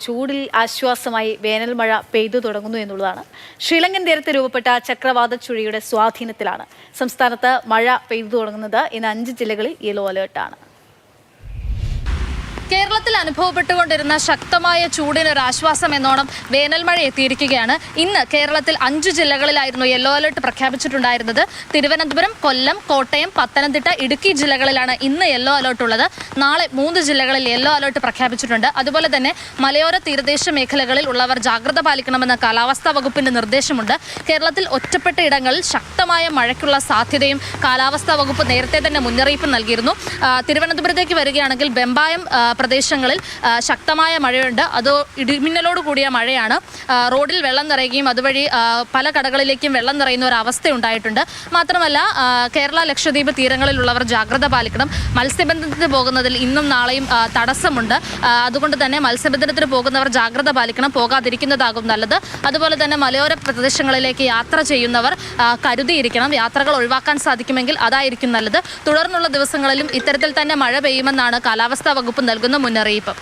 ചൂടിൽ ആശ്വാസമായി വേനൽ മഴ പെയ്തു തുടങ്ങുന്നു എന്നുള്ളതാണ്. ശ്രീലങ്കൻ തീരത്ത് രൂപപ്പെട്ട ചക്രവാത ചുഴിയുടെ സ്വാധീനത്തിലാണ് സംസ്ഥാനത്ത് മഴ പെയ്തു തുടങ്ങുന്നത്. ഇന്ന് 5 ജില്ലകളിൽ യെല്ലോ അലേർട്ടാണ്. കേരളത്തിൽ അനുഭവപ്പെട്ടുകൊണ്ടിരുന്ന ശക്തമായ ചൂടിനൊരാശ്വാസം എന്നോണം വേനൽ മഴ എത്തിയിരിക്കുകയാണ്. ഇന്ന് കേരളത്തിൽ 5 ജില്ലകളിലായിരുന്നു യെല്ലോ അലർട്ട് പ്രഖ്യാപിച്ചിട്ടുണ്ടായിരുന്നത്. തിരുവനന്തപുരം, കൊല്ലം, കോട്ടയം, പത്തനംതിട്ട, ഇടുക്കി ജില്ലകളിലാണ് ഇന്ന് യെല്ലോ അലർട്ട് ഉള്ളത്. നാളെ 3 ജില്ലകളിൽ യെല്ലോ അലർട്ട് പ്രഖ്യാപിച്ചിട്ടുണ്ട്. അതുപോലെ തന്നെ മലയോര തീരദേശ മേഖലകളിൽ ഉള്ളവർ ജാഗ്രത പാലിക്കണമെന്ന് കാലാവസ്ഥാ വകുപ്പിന്റെ നിർദ്ദേശമുണ്ട്. കേരളത്തിൽ ഒറ്റപ്പെട്ട ഇടങ്ങളിൽ ശക്തമായ മഴയ്ക്കുള്ള സാധ്യതയും കാലാവസ്ഥാ വകുപ്പ് നേരത്തെ തന്നെ മുന്നറിയിപ്പ് നൽകിയിരുന്നു. തിരുവനന്തപുരത്തേക്ക് വരികയാണെങ്കിൽ വെമ്പായം പ്രദേശങ്ങളിൽ ശക്തമായ മഴയുണ്ട്. അത് ഇടിമിന്നലോട് കൂടിയ മഴയാണ്. റോഡിൽ വെള്ളം നിറയുകയും അതുവഴി പല കടകളിലേക്കും വെള്ളം നിറയുന്ന ഒരു അവസ്ഥ ഉണ്ടായിട്ടുണ്ട്. മാത്രമല്ല കേരള ലക്ഷദ്വീപ് തീരങ്ങളിലുള്ളവർ ജാഗ്രത പാലിക്കണം. മത്സ്യബന്ധനത്തിന് പോകുന്നതിൽ ഇന്നും നാളെയും തടസ്സമുണ്ട്. അതുകൊണ്ട് തന്നെ മത്സ്യബന്ധനത്തിന് പോകുന്നവർ ജാഗ്രത പാലിക്കണം, പോകാതിരിക്കുന്നതാകും നല്ലത്. അതുപോലെ തന്നെ മലയോര പ്രദേശങ്ങളിലേക്ക് യാത്ര ചെയ്യുന്നവർ കരുതിയിരിക്കണം. യാത്രകൾ ഒഴിവാക്കാൻ സാധിക്കുമെങ്കിൽ അതായിരിക്കും നല്ലത്. തുടർന്നുള്ള ദിവസങ്ങളിലും ഇത്തരത്തിൽ തന്നെ മഴ പെയ്യുമെന്നാണ് കാലാവസ്ഥാ വകുപ്പ് നൽകുന്ന മുന്നറിയിപ്പ്.